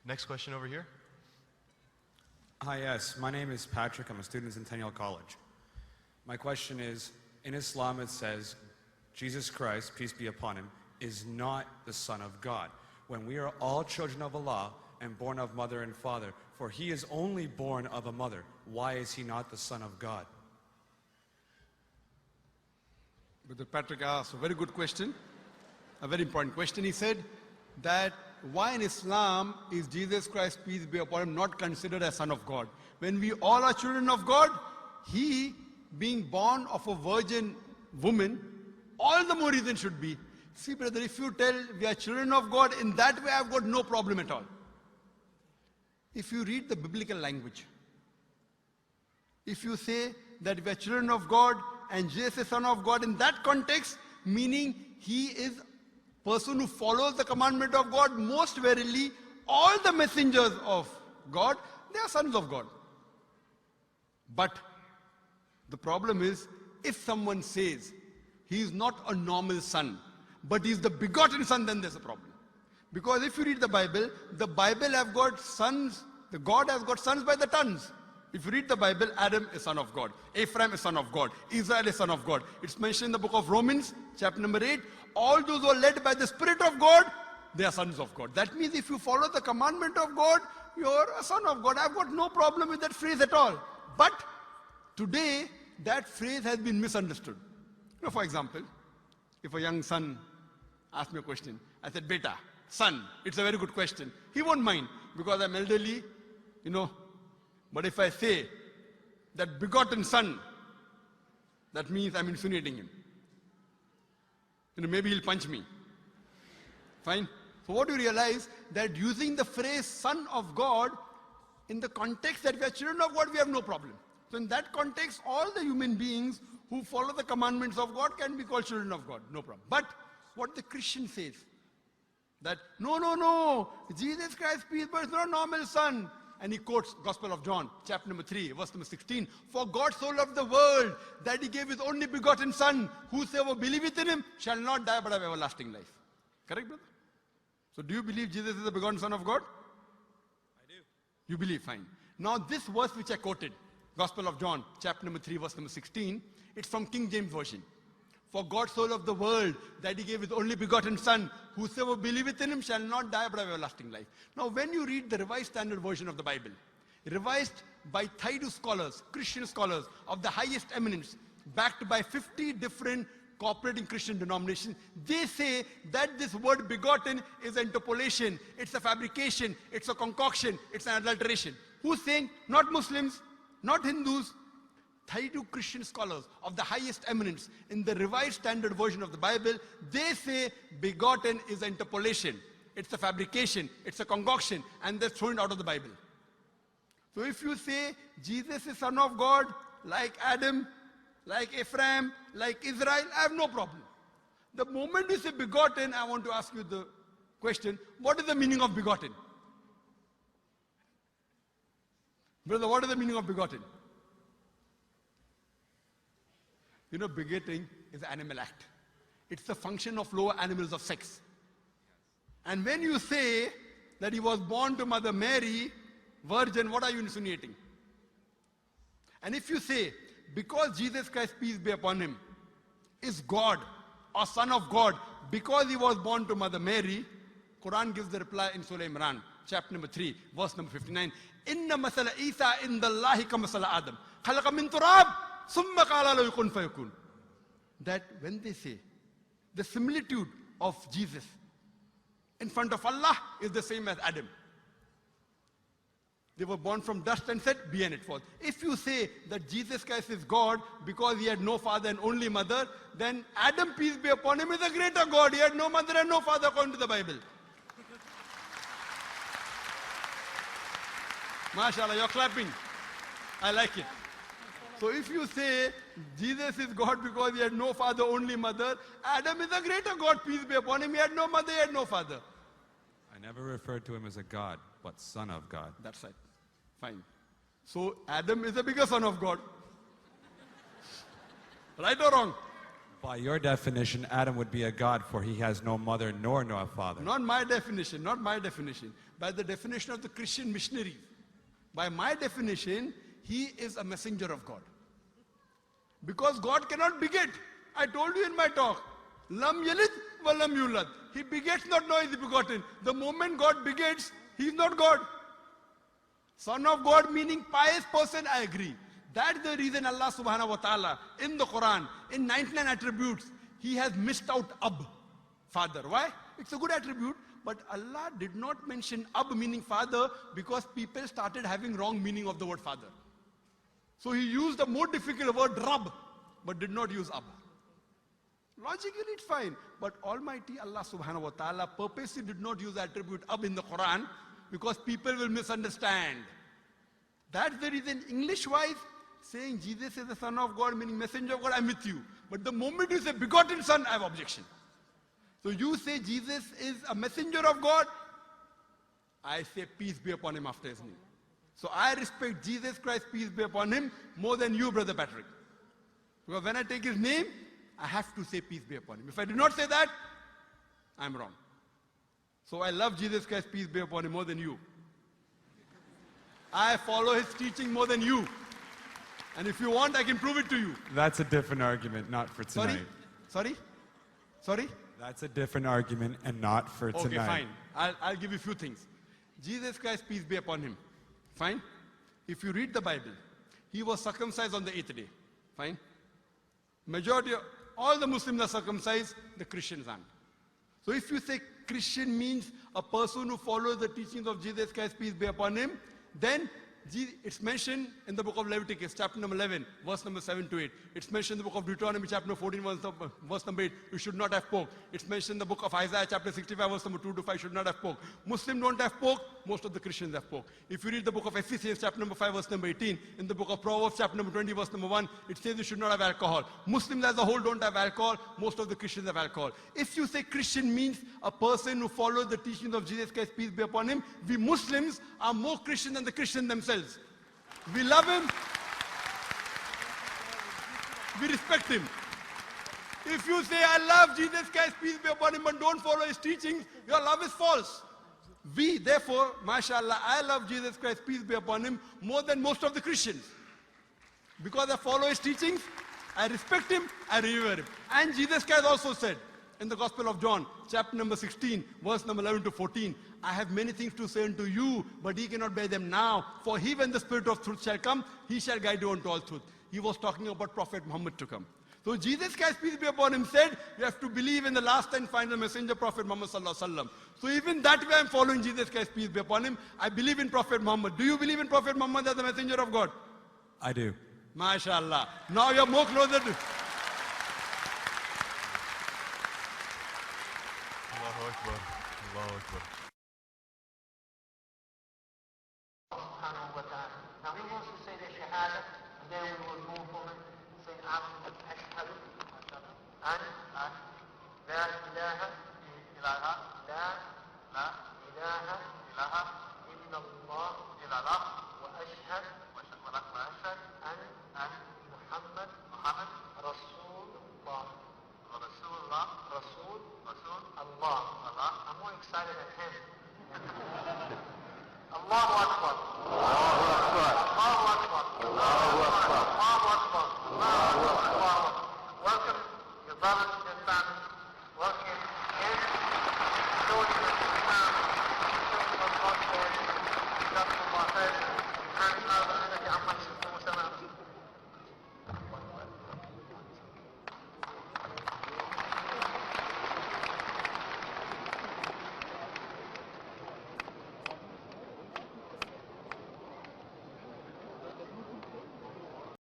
Next question over here. Hi, yes. My name is Patrick. I'm a student at Centennial College. My question is, in Islam it says, Jesus Christ, peace be upon him, is not the Son of God. When we are all children of Allah and born of mother and father, for he is only born of a mother, why is he not the Son of God? Brother Patrick asked a very good question, a very important question. He said that why in Islam is Jesus Christ, peace be upon him, not considered as Son of God? When we all are children of God, he being born of a virgin woman, all the more reason should be. See, brother, if you tell we are children of God, in that way I've got no problem at all. If you read the biblical language, if you say that we are children of God and Jesus is Son of God, in that context, meaning he is person who follows the commandment of God, most verily, all the messengers of God, they are sons of God. But the problem is, if someone says he is not a normal son, but he is the begotten son, then there's a problem. Because if you read the Bible have got sons, the God has got sons by the tons. If you read the Bible, Adam is son of God, Ephraim is son of God, Israel is son of God. It's mentioned in the book of Romans, chapter number 8, all those who are led by the Spirit of God, they are sons of God. That means if you follow the commandment of God, you're a son of God. I've got no problem with that phrase at all. But today, that phrase has been misunderstood. You know, for example, if a young son asks me a question, I said, Beta, son, it's a very good question. He won't mind because I'm elderly, you know. But if I say that begotten son, that means I'm insinuating him. You know, maybe he'll punch me. Fine. So what do you realize? That using the phrase son of God, in the context that we are children of God, we have no problem. So in that context, all the human beings who follow the commandments of God can be called children of God. No problem. But what the Christian says, that no, Jesus Christ, peace, but it's not a normal son. And he quotes Gospel of John, chapter number 3, verse number 16. For God so loved the world that he gave his only begotten son. Whosoever believeth in him shall not die but have everlasting life. Correct, brother? So do you believe Jesus is the begotten son of God? I do. You believe, fine. Now this verse which I quoted, Gospel of John, chapter number 3, verse number 16, it's from King James Version. For God so loved the world that he gave his only begotten son. Whosoever believeth in him shall not die but have everlasting life. Now when you read the Revised Standard Version of the Bible, revised by Thaidu scholars, Christian scholars of the highest eminence, backed by 50 different cooperating Christian denominations, they say that this word begotten is an interpolation, it's a fabrication, it's a concoction, it's an adulteration. Who's saying? Not Muslims, not Hindus. Thaidu Christian scholars of the highest eminence in the Revised Standard Version of the Bible, they say begotten is an interpolation. It's a fabrication, it's a concoction, and they're thrown out of the Bible. So if you say Jesus is Son of God, like Adam, like Ephraim, like Israel, I have no problem. The moment you say begotten, I want to ask you the question, what is the meaning of begotten? Brother, what is the meaning of begotten? You know, begetting is an animal act. It's the function of lower animals of sex. And when you say that he was born to Mother Mary, virgin, what are you insinuating? And if you say, because Jesus Christ, peace be upon him, is God or Son of God, because he was born to Mother Mary, Quran gives the reply in Surah Imran, chapter number 3, verse number 59. Inna masala Isa indallahi ka masala Adam. Khalaqa min turab. That when they say the similitude of Jesus in front of Allah is the same as Adam. They were born from dust and said, be and it was. If you say that Jesus Christ is God because he had no father and only mother, then Adam, peace be upon him, is a greater God. He had no mother and no father according to the Bible. MashaAllah, you're clapping. I like it. So if you say Jesus is God because he had no father, only mother, Adam is a greater God, peace be upon him. He had no mother, he had no father. I never referred to him as a God, but Son of God. That's right. Fine. So Adam is a bigger son of God. Right or wrong? By your definition, Adam would be a god, for he has no mother nor no father. Not my definition, not my definition. By the definition of the Christian missionaries. By my definition, he is a messenger of God. Because God cannot beget. I told you in my talk. Lam yalid wa lam yulad. He begets not, nor is he begotten. The moment God begets, he is not God. Son of God meaning pious person, I agree. That's the reason Allah subhanahu wa ta'ala in the Quran, in 99 attributes, he has missed out Ab, father. Why? It's a good attribute, but Allah did not mention Ab meaning father because people started having wrong meaning of the word father. So he used the more difficult word Rab, but did not use Ab. Logically it's fine, but Almighty Allah subhanahu wa ta'ala purposely did not use the attribute Ab in the Quran because people will misunderstand. That's the reason English-wise, saying Jesus is the Son of God, meaning messenger of God, I'm with you. But the moment you say begotten Son, I have objection. So you say Jesus is a messenger of God, I say peace be upon him after his name. So I respect Jesus Christ, peace be upon him, more than you, Brother Patrick. Because when I take his name, I have to say peace be upon him. If I do not say that, I'm wrong. So I love Jesus Christ, peace be upon him, more than you. I follow his teaching more than you. And if you want, I can prove it to you. That's a different argument, not for tonight. Sorry? That's a different argument and not for tonight. Okay, fine. I'll give you a few things. Jesus Christ, peace be upon him. Fine? If you read the Bible, he was circumcised on the 8th day. Fine? Majority of all the Muslims are circumcised, the Christians aren't. So if you say Christian means a person who follows the teachings of Jesus Christ, peace be upon him, then it's mentioned in the book of Leviticus, chapter number 11, verse number 7 to 8. It's mentioned in the book of Deuteronomy, chapter 14, verse number 8, you should not have pork. It's mentioned in the book of Isaiah, chapter 65, verse number 2 to 5, should not have pork. Muslims don't have pork, most of the Christians have pork. If you read the book of Ephesians, chapter number 5, verse number 18, in the book of Proverbs, chapter number 20, verse number 1, it says you should not have alcohol. Muslims as a whole don't have alcohol, most of the Christians have alcohol. If you say Christian means a person who follows the teachings of Jesus Christ, peace be upon him, we Muslims are more Christian than the Christians themselves. We love him. We respect him. If you say, I love Jesus Christ, peace be upon him, but don't follow his teachings, your love is false. We, therefore, mashallah, I love Jesus Christ, peace be upon him, more than most of the Christians. Because I follow his teachings, I respect him, I revere him. And Jesus Christ also said, in the Gospel of John, chapter number 16, verse number 11 to 14, I have many things to say unto you, but ye cannot bear them now. For he, when the Spirit of truth shall come, he shall guide you unto all truth. He was talking about Prophet Muhammad to come. So Jesus Christ, peace be upon him, said, you have to believe in the last and final messenger, Prophet Muhammad sallallahu alaihi wasallam. So even that way I'm following Jesus Christ, peace be upon him. I believe in Prophet Muhammad. Do you believe in Prophet Muhammad as the messenger of God? I do. MashaAllah. Now you're more closer to... Allahu Akbar. Allahu Akbar. Now he wants to say the Shahada, and then we will move on and say Ashhadu an la ilaha illallah, la ilaha illallah, illallah, illallah, wa ashhad an Muhammad, Rasulullah, Allah. I'm more excited than him. Allahu Akbar.